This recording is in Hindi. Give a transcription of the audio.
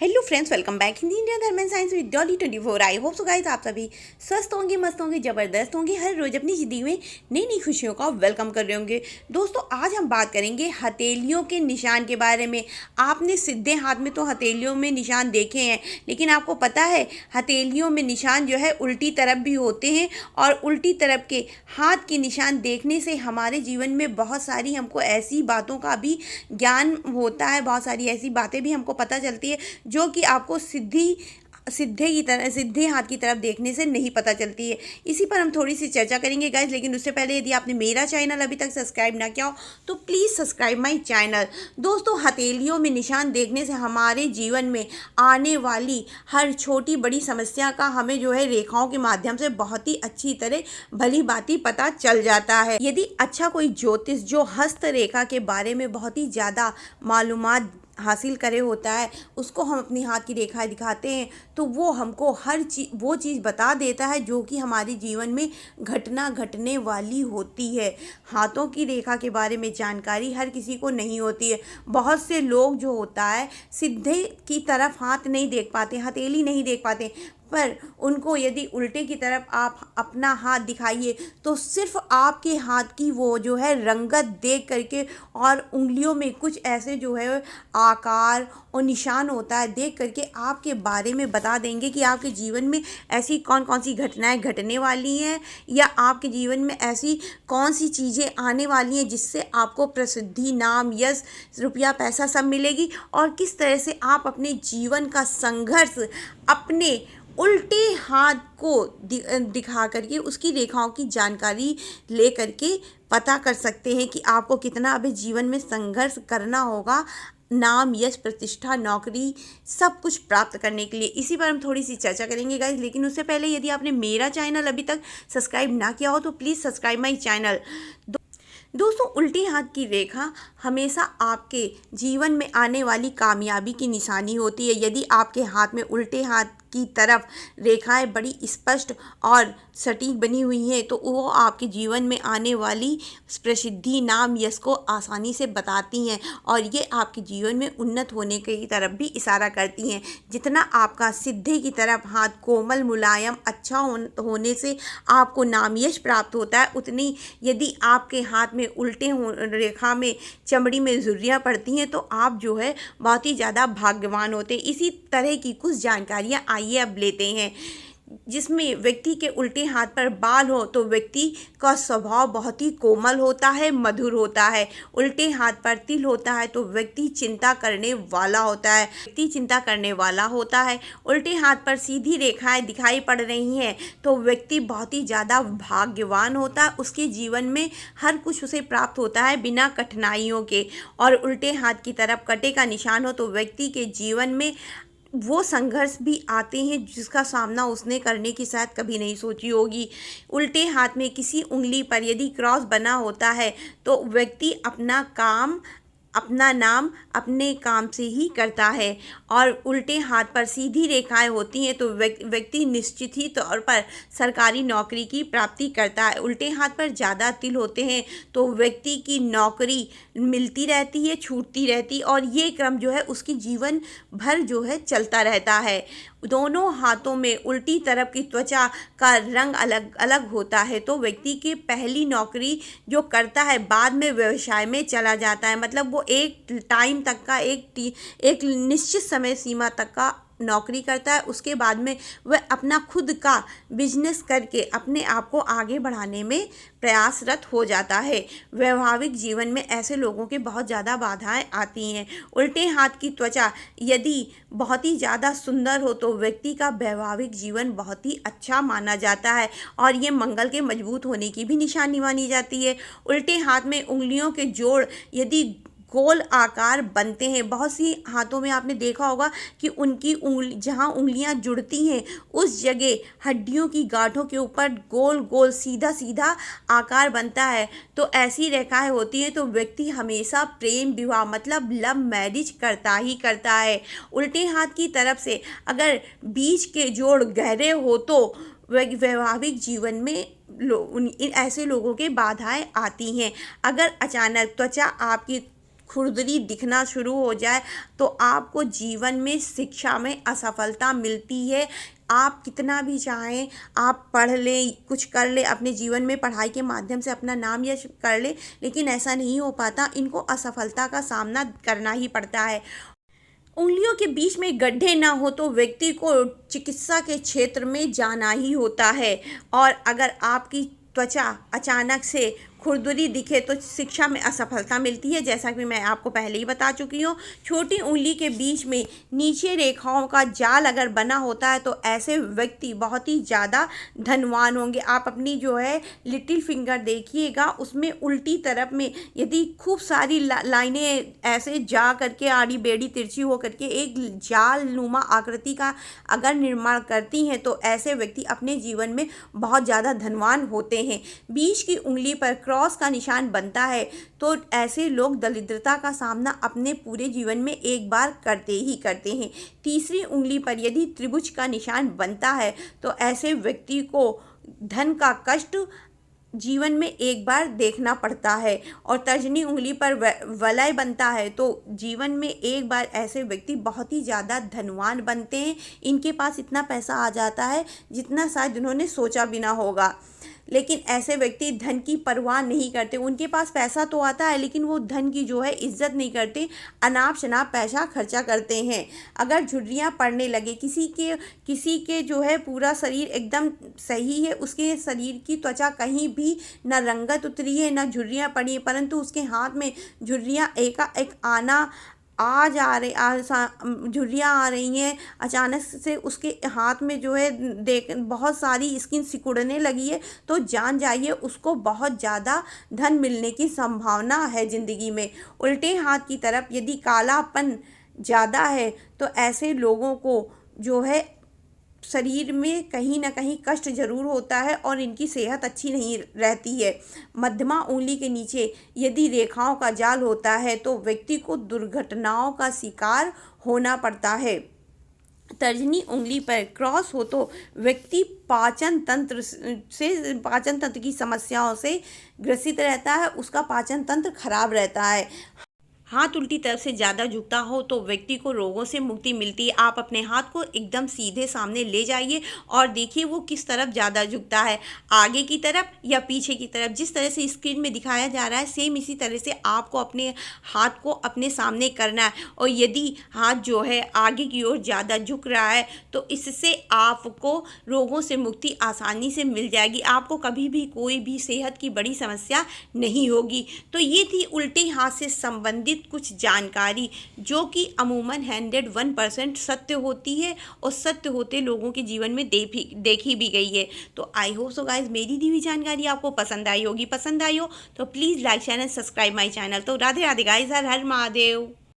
Hello friends, welcome back Hindi India Dharma and science with Dolly 24। I hope so guys आप सभी स्वस्थ होंगे, मस्त होंगे, ज़बरदस्त होंगे, हर रोज़ अपनी ज़िंदगी में नई नई खुशियों का वेलकम कर रहे होंगे। दोस्तों, आज हम बात करेंगे हथेलियों के निशान के बारे में। आपने सीधे हाथ में तो हथेलियों में निशान देखे हैं, लेकिन आपको पता है हथेलियों में निशान जो है उल्टी तरफ भी होते हैं। और उल्टी तरफ के हाथ के निशान देखने से हमारे जीवन में बहुत सारी हमको ऐसी बातों का भी ज्ञान होता है, बहुत सारी ऐसी बातें भी हमको पता चलती है जो कि आपको सीधे हाथ की तरफ देखने से नहीं पता चलती है। इसी पर हम थोड़ी सी चर्चा करेंगे गाइज, लेकिन उससे पहले यदि आपने मेरा चैनल अभी तक सब्सक्राइब ना किया हो तो प्लीज़ सब्सक्राइब माई चैनल। दोस्तों, हथेलियों में निशान देखने से हमारे जीवन में आने वाली हर छोटी बड़ी समस्या का हमें जो है रेखाओं के माध्यम से बहुत ही अच्छी तरह भली भांति पता चल जाता है। यदि अच्छा कोई ज्योतिष जो हस्त रेखा के बारे में बहुत ही ज़्यादा मालूमात हासिल करे होता है, उसको हम अपनी हाथ की रेखाएं दिखाते हैं तो वो हमको वो चीज़ बता देता है जो कि हमारे जीवन में घटना घटने वाली होती है। हाथों की रेखा के बारे में जानकारी हर किसी को नहीं होती है। बहुत से लोग जो होता है सीधे की तरफ हाथ नहीं देख पाते, हथेली नहीं देख पाते, पर उनको यदि उल्टे की तरफ आप अपना हाथ दिखाइए तो सिर्फ आपके हाथ की वो जो है रंगत देख करके और उंगलियों में कुछ ऐसे जो है आकार और निशान होता है, देख करके आपके बारे में बता देंगे कि आपके जीवन में ऐसी कौन कौन सी घटनाएं घटने वाली हैं, या आपके जीवन में ऐसी कौन सी चीज़ें आने वाली हैं जिससे आपको प्रसिद्धि, नाम, यश, रुपया, पैसा सब मिलेगी, और किस तरह से आप अपने जीवन का संघर्ष अपने उल्टे हाथ को दिखा करके उसकी रेखाओं की जानकारी ले करके पता कर सकते हैं कि आपको कितना अभी जीवन में संघर्ष करना होगा, नाम, यश, प्रतिष्ठा, नौकरी सब कुछ प्राप्त करने के लिए। इसी पर हम थोड़ी सी चर्चा करेंगे गाइज, लेकिन उससे पहले यदि आपने मेरा चैनल अभी तक सब्सक्राइब ना किया हो तो प्लीज़ सब्सक्राइब माई चैनल। दोस्तों, उल्टी हाथ की रेखा हमेशा आपके जीवन में आने वाली कामयाबी की निशानी होती है। यदि आपके हाथ में उल्टे हाथ की तरफ रेखाएं बड़ी स्पष्ट और सटीक बनी हुई हैं तो वो आपके जीवन में आने वाली प्रसिद्धि, नाम, यश को आसानी से बताती हैं, और ये आपके जीवन में उन्नत होने की तरफ भी इशारा करती हैं। जितना आपका सीधे की तरफ हाथ कोमल, मुलायम, अच्छा होने से आपको नाम, यश प्राप्त होता है, उतनी यदि आपके हाथ में उल्टे रेखा में चमड़ी में झुर्रियाँ पड़ती हैं तो आप जो है बहुत ही ज़्यादा भाग्यवान होते हैं। इसी तरह की कुछ जानकारियाँ आइए अब लेते हैं। जिसमें व्यक्ति के उल्टे हाथ पर बाल हो तो व्यक्ति का स्वभाव बहुत ही कोमल होता है, मधुर होता है। उल्टे हाथ पर तिल होता है तो व्यक्ति चिंता करने वाला होता है, उल्टे हाथ पर सीधी रेखाएं दिखाई पड़ रही हैं तो व्यक्ति बहुत ही ज़्यादा भाग्यवान होता है, उसके जीवन में हर कुछ उसे प्राप्त होता है बिना कठिनाइयों के। और उल्टे हाथ की तरफ कटे का निशान हो तो व्यक्ति के जीवन में वो संघर्ष भी आते हैं जिसका सामना उसने करने की शायद कभी नहीं सोची होगी। उल्टे हाथ में किसी उंगली पर यदि क्रॉस बना होता है तो व्यक्ति अपना नाम अपने काम से ही करता है। और उल्टे हाथ पर सीधी रेखाएं होती हैं तो व्यक्ति निश्चित ही तौर पर सरकारी नौकरी की प्राप्ति करता है। उल्टे हाथ पर ज़्यादा तिल होते हैं तो व्यक्ति की नौकरी मिलती रहती है, छूटती रहती, और ये क्रम जो है उसकी जीवन भर जो है चलता रहता है। दोनों हाथों में उल्टी तरफ की त्वचा का रंग अलग अलग होता है तो व्यक्ति की पहली नौकरी जो करता है बाद में व्यवसाय में चला जाता है, मतलब वो एक टाइम तक का एक निश्चित समय सीमा तक का नौकरी करता है, उसके बाद में वह अपना खुद का बिजनेस करके अपने आप को आगे बढ़ाने में प्रयासरत हो जाता है। वैवाहिक जीवन में ऐसे लोगों के बहुत ज़्यादा बाधाएं आती हैं। उल्टे हाथ की त्वचा यदि बहुत ही ज़्यादा सुंदर हो तो व्यक्ति का वैवाहिक जीवन बहुत ही अच्छा माना जाता है, और ये मंगल के मजबूत होने की भी निशानी मानी जाती है। उल्टे हाथ में उंगलियों के जोड़ यदि गोल आकार बनते हैं, बहुत सी हाथों में आपने देखा होगा कि उनकी जहाँ उंगलियां जुड़ती हैं उस जगह हड्डियों की गांठों के ऊपर गोल गोल सीधा सीधा आकार बनता है, तो ऐसी रेखाएं होती हैं तो व्यक्ति हमेशा प्रेम विवाह मतलब लव मैरिज करता ही करता है। उल्टे हाथ की तरफ से अगर बीच के जोड़ गहरे हो तो वैवाहिक जीवन में ऐसे लोगों के बाधाएं आती हैं। अगर अचानक त्वचा आपकी खुरदरी दिखना शुरू हो जाए तो आपको जीवन में शिक्षा में असफलता मिलती है। आप कितना भी चाहें, आप पढ़ लें, कुछ कर लें, अपने जीवन में पढ़ाई के माध्यम से अपना नाम यश कर लें, लेकिन ऐसा नहीं हो पाता। इनको असफलता का सामना करना ही पड़ता है। उंगलियों के बीच में गड्ढे ना हो तो व्यक्ति को चिकित्सा के क्षेत्र में जाना ही होता है। और अगर आपकी त्वचा अचानक से खुरदुरी दिखे तो शिक्षा में असफलता मिलती है। जैसा कि मैं आपको पहले ही बता चुकी हूँ, छोटी उंगली के बीच में नीचे रेखाओं का जाल अगर बना होता है तो ऐसे व्यक्ति बहुत ही ज़्यादा धनवान होंगे। आप अपनी जो है लिटिल फिंगर देखिएगा, उसमें उल्टी तरफ में यदि खूब सारी लाइनें ऐसे जा करके आड़ी बेड़ी तिरछी हो करके एक जाल नुमा आकृति का अगर निर्माण करती हैं तो ऐसे व्यक्ति अपने जीवन में बहुत ज़्यादा धनवान होते हैं। बीच की उंगली पर क्रॉस का निशान बनता है तो ऐसे लोग दरिद्रता का सामना अपने पूरे जीवन में एक बार करते ही करते हैं। तीसरी उंगली पर यदि त्रिभुज का निशान बनता है तो ऐसे व्यक्ति को धन का कष्ट जीवन में एक बार देखना पड़ता है। और तर्जनी उंगली पर वलय बनता है तो जीवन में एक बार ऐसे व्यक्ति बहुत ही ज़्यादा धनवान बनते हैं। इनके पास इतना पैसा आ जाता है जितना शायद इन्होंने सोचा भी ना होगा। लेकिन ऐसे व्यक्ति धन की परवाह नहीं करते। उनके पास पैसा तो आता है लेकिन वो धन की जो है इज्जत नहीं करते, अनाप शनाप पैसा खर्चा करते हैं। अगर झुर्रियाँ पड़ने लगे, किसी के जो है पूरा शरीर एकदम सही है, उसके शरीर की त्वचा कहीं भी ना रंगत उतरी है ना झुर्रियाँ पड़ी है, परंतु उसके हाथ में झुर्रियाँ एकाएक आना झुर्रियाँ आ रही हैं, अचानक से उसके हाथ में जो है देख बहुत सारी स्किन सिकुड़ने लगी है, तो जान जाइए उसको बहुत ज़्यादा धन मिलने की संभावना है ज़िंदगी में। उल्टे हाथ की तरफ यदि कालापन ज़्यादा है तो ऐसे लोगों को जो है शरीर में कहीं ना कहीं कष्ट जरूर होता है और इनकी सेहत अच्छी नहीं रहती है। मध्यमा उंगली के नीचे यदि रेखाओं का जाल होता है तो व्यक्ति को दुर्घटनाओं का शिकार होना पड़ता है। तर्जनी उंगली पर क्रॉस हो तो व्यक्ति पाचन तंत्र की समस्याओं से ग्रसित रहता है, उसका पाचन तंत्र खराब रहता है। हाथ उल्टी तरफ से ज़्यादा झुकता हो तो व्यक्ति को रोगों से मुक्ति मिलती है। आप अपने हाथ को एकदम सीधे सामने ले जाइए और देखिए वो किस तरफ ज़्यादा झुकता है, आगे की तरफ या पीछे की तरफ। जिस तरह से स्क्रीन में दिखाया जा रहा है सेम इसी तरह से आपको अपने हाथ को अपने सामने करना है। और यदि हाथ जो है आगे की ओर ज़्यादा झुक रहा है तो इससे आपको रोगों से मुक्ति आसानी से मिल जाएगी। आपको कभी भी कोई भी सेहत की बड़ी समस्या नहीं होगी। तो ये थी उल्टे हाथ से संबंधित कुछ जानकारी जो कि अमूमन 101% सत्य होती है और सत्य होते लोगों के जीवन में देखी भी गई है। तो आई होप सो गाइज मेरी दी हुई जानकारी आपको पसंद आई होगी। पसंद आई हो तो please like channel, subscribe my channel. तो राधे राधे गाइज, हर हर महादेव।